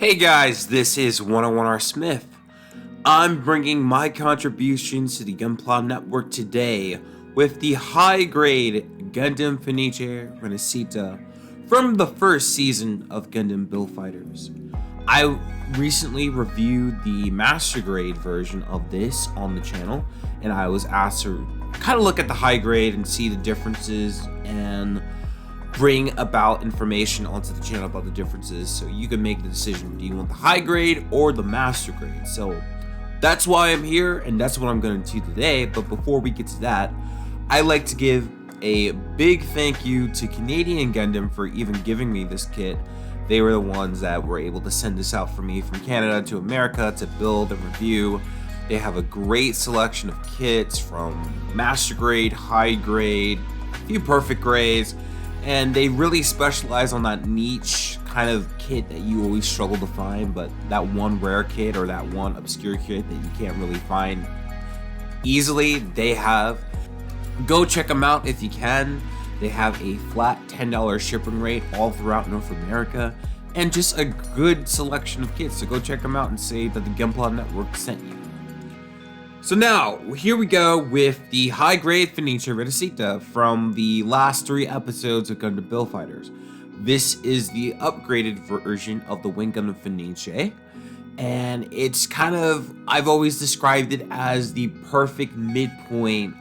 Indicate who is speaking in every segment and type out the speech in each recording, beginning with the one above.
Speaker 1: Hey guys, this is 101R Smith. I'm bringing my contributions to the Gunpla network today with the high-grade Gundam Fenice Rinascita from the first season of Gundam Build Fighters. I recently reviewed the master grade version of this on the channel, and I was asked to kind of look at the high grade and see the differences and bring about information onto the channel about the differences so you can make the decision. Do you want the high grade or the master grade? So that's why I'm here, and that's what I'm going to do today. But before we get to that, I'd like to give a big thank you to Canadian Gundam for even giving me this kit. They were the ones that were able to send this out for me from Canada to America to build and review. They have a great selection of kits from master grade, high grade, a few perfect grades, and they really specialize on that niche kind of kit that you always struggle to find, but that one rare kit or that one obscure kit that you can't really find easily, they have. Go check them out if you can. They have a flat $10 shipping rate all throughout North America, and just a good selection of kits. So go check them out and say that the Gunpla Network sent you. So now, here we go with the high-grade Fenice Rinascita from the last 3 episodes of Gundam Build Fighters. This is the upgraded version of the Wing Gundam Fenice, and it's kind of, I've always described it as the perfect midpoint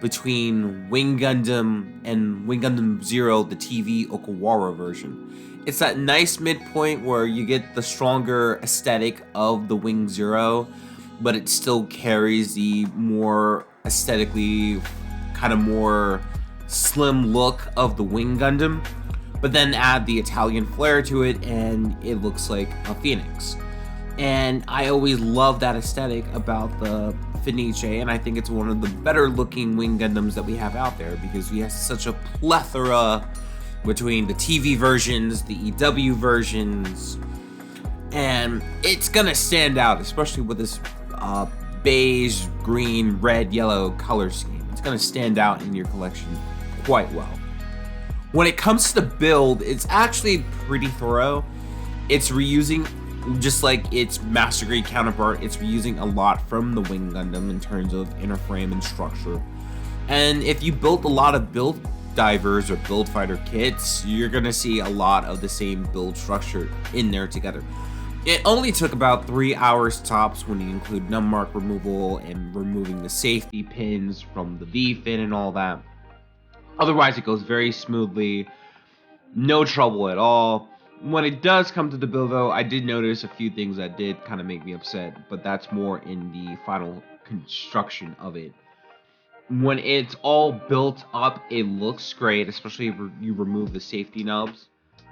Speaker 1: between Wing Gundam and Wing Gundam Zero, the TV Okawara version. It's that nice midpoint where you get the stronger aesthetic of the Wing Zero, but it still carries the more aesthetically kind of more slim look of the Wing Gundam, but then add the Italian flair to it and it looks like a Phoenix. And I always love that aesthetic about the Fenice, and I think it's one of the better looking Wing Gundams that we have out there because we have such a plethora between the TV versions, the EW versions, and it's gonna stand out, especially with this beige, green, red, yellow color scheme. It's going to stand out in your collection quite well. When it comes to the build, it's actually pretty thorough. It's reusing, just like its master grade counterpart, it's reusing a lot from the Wing Gundam in terms of inner frame and structure. And if you built a lot of build divers or build fighter kits, you're going to see a lot of the same build structure in there together. It only took about 3 hours tops when you include nummark removal and removing the safety pins from the V-fin and all that. Otherwise, it goes very smoothly, no trouble at all. When it does come to the build though, I did notice a few things that did kind of make me upset, but that's more in the final construction of it. When it's all built up, it looks great, especially if you remove the safety nubs.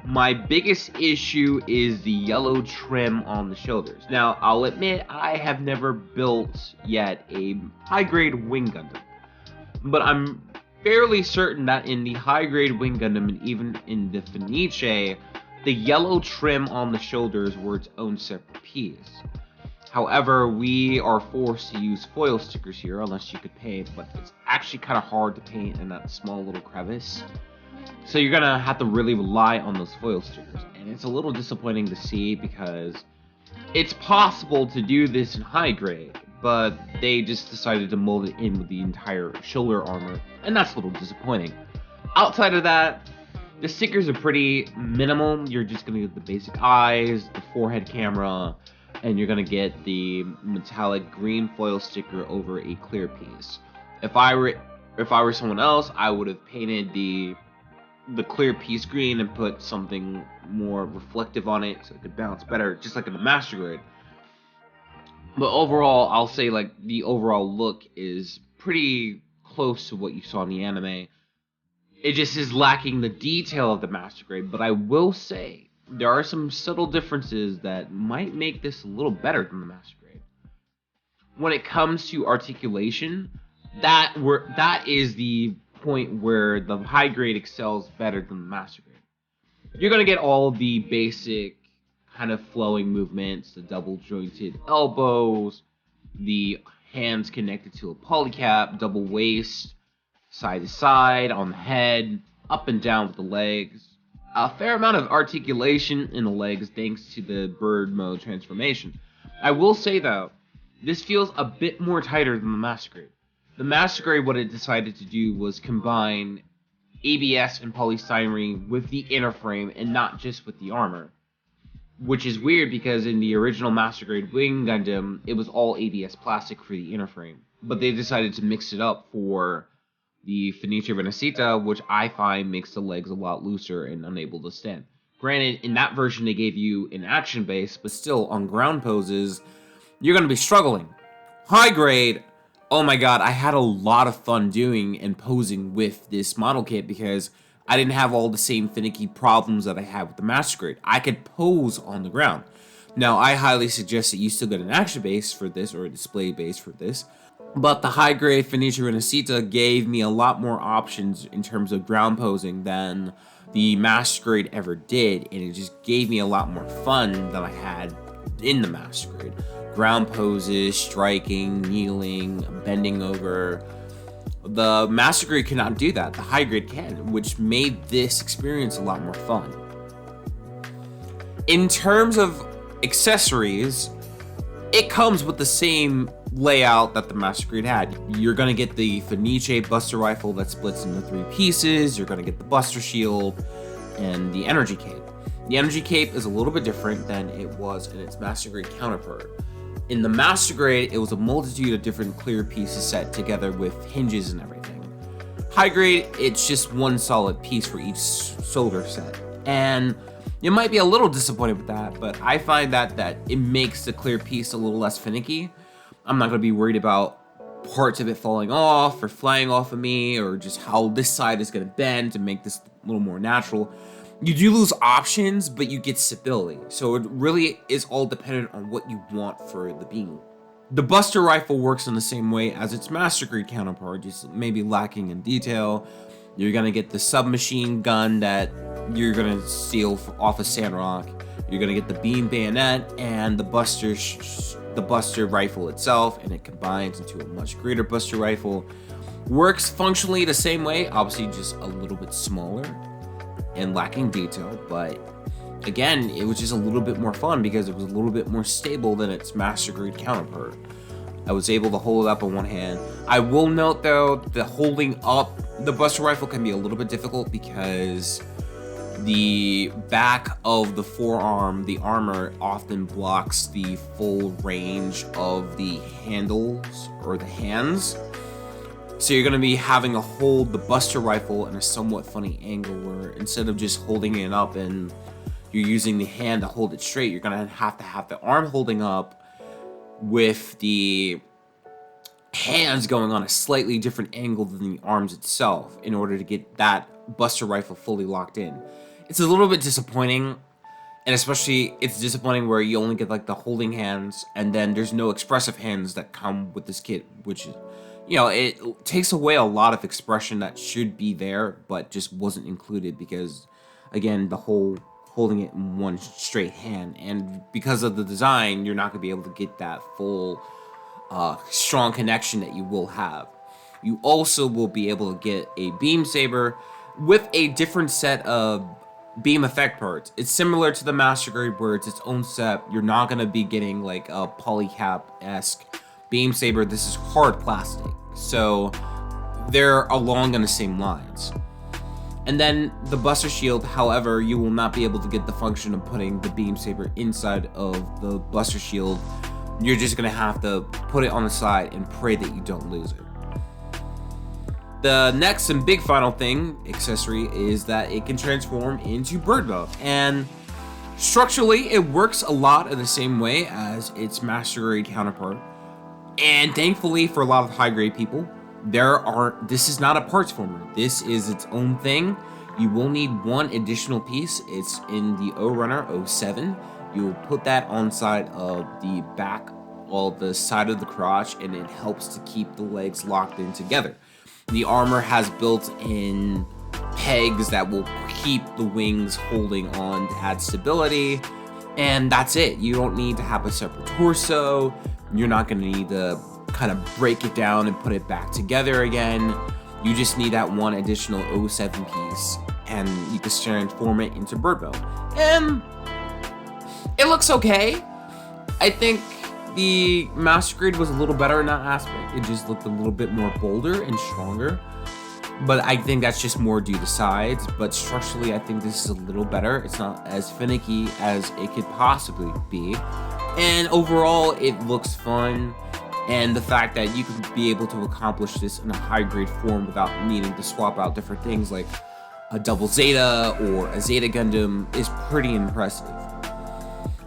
Speaker 1: My biggest issue is the yellow trim on the shoulders. Now, I'll admit I have never built yet a high-grade Wing Gundam, but I'm fairly certain that in the high-grade Wing Gundam and even in the Fenice, the yellow trim on the shoulders were its own separate piece. However, we are forced to use foil stickers here unless you could paint, but it's actually kind of hard to paint in that small little crevice. So you're gonna have to really rely on those foil stickers, and it's a little disappointing to see because it's possible to do this in high grade, but they just decided to mold it in with the entire shoulder armor, and that's a little disappointing. Outside of that, the stickers are pretty minimal. You're just gonna get the basic eyes, the forehead camera, and you're gonna get the metallic green foil sticker over a clear piece. If I were someone else, I would have painted the clear piece green and put something more reflective on it so it could bounce better, just like in the master grade. But overall, I'll say like the overall look is pretty close to what you saw in the anime. It just is lacking the detail of the master grade, but I will say there are some subtle differences that might make this a little better than the master grade. When it comes to articulation, that is the point where the high grade excels better than the master grade. You're gonna get all the basic kind of flowing movements, the double jointed elbows, the hands connected to a polycap, double waist, side to side, on the head, up and down with the legs, a fair amount of articulation in the legs thanks to the bird mode transformation. I will say though, this feels a bit more tighter than the Master Grade. The Master Grade, what it decided to do was combine ABS and polystyrene with the inner frame and not just with the armor. Which is weird because in the original Master Grade Wing Gundam, it was all ABS plastic for the inner frame. But they decided to mix it up for the Fenice Rinascita, which I find makes the legs a lot looser and unable to stand. Granted, in that version they gave you an action base, but still on ground poses, you're going to be struggling. High grade, oh my god, I had a lot of fun doing and posing with this model kit because I didn't have all the same finicky problems that I had with the Master Grade. I could pose on the ground. Now, I highly suggest that you still get an action base for this or a display base for this. But the high grade Fenice Rinascita gave me a lot more options in terms of ground posing than the Master Grade ever did. And it just gave me a lot more fun than I had in the Master Grade. Ground poses, striking, kneeling, bending over. The Master Grade cannot do that. The high grade can, which made this experience a lot more fun. In terms of accessories, it comes with the same layout that the Master Grade had. You're going to get the Fenice Buster Rifle that splits into 3 pieces. You're going to get the Buster Shield and the Energy Cape. The Energy Cape is a little bit different than it was in its Master Grade counterpart. In the Master Grade, it was a multitude of different clear pieces set together with hinges and everything. High grade, it's just one solid piece for each shoulder set. And you might be a little disappointed with that, but I find that it makes the clear piece a little less finicky. I'm not going to be worried about parts of it falling off or flying off of me or just how this side is going to bend to make this a little more natural. You do lose options, but you get stability. So it really is all dependent on what you want for the beam. The Buster Rifle works in the same way as its Master Grade counterpart, just maybe lacking in detail. You're going to get the submachine gun that you're going to steal off of Sandrock. You're going to get the beam bayonet and the Buster Rifle itself, and it combines into a much greater Buster Rifle. Works functionally the same way, obviously just a little bit smaller and lacking detail, but again, it was just a little bit more fun because it was a little bit more stable than its Master Grade counterpart. I was able to hold it up in one hand. I will note though, that holding up the Buster Rifle can be a little bit difficult because the back of the forearm, the armor, often blocks the full range of the handles or the hands. So you're going to be having to hold the Buster Rifle in a somewhat funny angle where instead of just holding it up and you're using the hand to hold it straight, you're going to have the arm holding up with the hands going on a slightly different angle than the arms itself in order to get that Buster Rifle fully locked in. It's a little bit disappointing, and especially it's disappointing where you only get like the holding hands and then there's no expressive hands that come with this kit, which is, you know, it takes away a lot of expression that should be there, but just wasn't included because, again, the whole holding it in one straight hand. And because of the design, you're not going to be able to get that full, strong connection that you will have. You also will be able to get a beam saber with a different set of beam effect parts. It's similar to the Master Grade where it's its own set. You're not going to be getting like a polycap-esque beam saber. This is hard plastic, so they're along on the same lines. And then the Buster Shield, however, you will not be able to get the function of putting the beam saber inside of the Buster Shield. You're just going to have to put it on the side and pray that you don't lose it. The next and big final thing, accessory, is that it can transform into bird mode. And structurally, it works a lot in the same way as its Master Grade counterpart. And thankfully for a lot of high grade people, this is not a parts former. This is its own thing. You will need one additional piece. It's in the O Runner 07. You'll put that on side of the back or the side of the crotch, and it helps to keep the legs locked in together. The armor has built-in pegs that will keep the wings holding on to add stability, and that's it. You don't need to have a separate torso. You're not going to need to kind of break it down and put it back together again. You just need that one additional 07 piece, and you can transform it into bird mode. And it looks okay. I think the Master Grade was a little better in that aspect. It just looked a little bit more bolder and stronger. But I think that's just more due to sides. But structurally, I think this is a little better. It's not as finicky as it could possibly be. And overall, it looks fun. And the fact that you can be able to accomplish this in a high grade form without needing to swap out different things like a double Zeta or a Zeta Gundam is pretty impressive.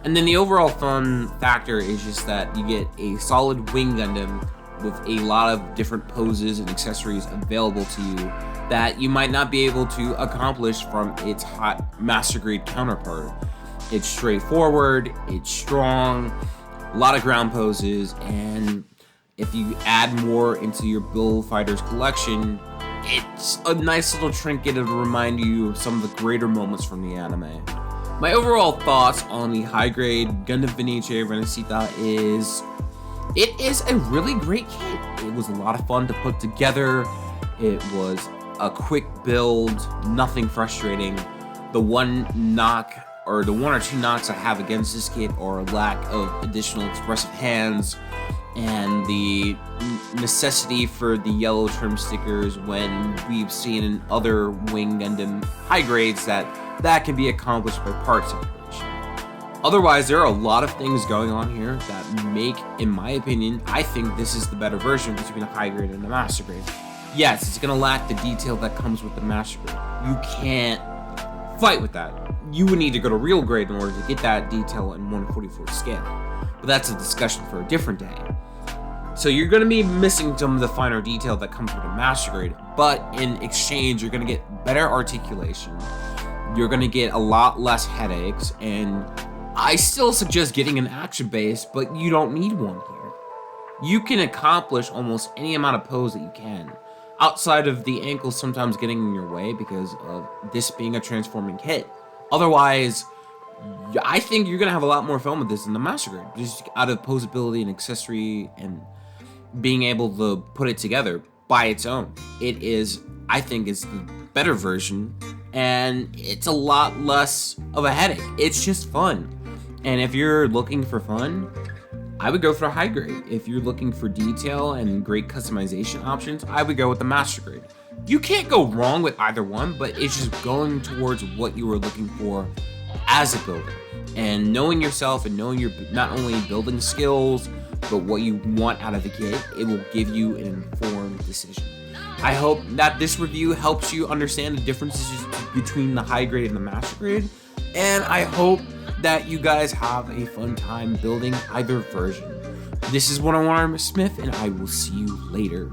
Speaker 1: And then the overall fun factor is just that you get a solid Wing Gundam with a lot of different poses and accessories available to you that you might not be able to accomplish from its hot Master Grade counterpart. It's straightforward, it's strong, a lot of ground poses, and if you add more into your Build Fighters collection, it's a nice little trinket to remind you of some of the greater moments from the anime. My overall thoughts on the high grade Gundam Fenice Rinascita is, it is a really great kit. It was a lot of fun to put together. It was a quick build, nothing frustrating. The one knock, or the one or two knocks I have against this kit are a lack of additional expressive hands and the necessity for the yellow trim stickers when we've seen in other Wing Gundam high grades that can be accomplished by part separation. Otherwise, there are a lot of things going on here that make, in my opinion, I think this is the better version between a high grade and a master grade. Yes, it's gonna lack the detail that comes with the master grade. You can't fight with that. You would need to go to real grade in order to get that detail in 1/44 scale. But that's a discussion for a different day. So you're going to be missing some of the finer detail that comes with a master grade, but in exchange, you're going to get better articulation. You're going to get a lot less headaches, and I still suggest getting an action base, but you don't need one here. You can accomplish almost any amount of pose that you can, outside of the ankles sometimes getting in your way because of this being a transforming kit. Otherwise, I think you're going to have a lot more fun with this than the master grade, just out of posability and accessory and being able to put it together by its own. It is, I think, is the better version, and it's a lot less of a headache. It's just fun. And if you're looking for fun, I would go for a high grade. If you're looking for detail and great customization options, I would go with the master grade. You can't go wrong with either one, but it's just going towards what you were looking for as a builder, and knowing yourself and knowing your not only building skills but what you want out of the kit. It will give you an informed decision. I hope that this review helps you understand the differences between the high grade and the master grade, and I hope that you guys have a fun time building either version. This is 101R Smith, and I will see you later.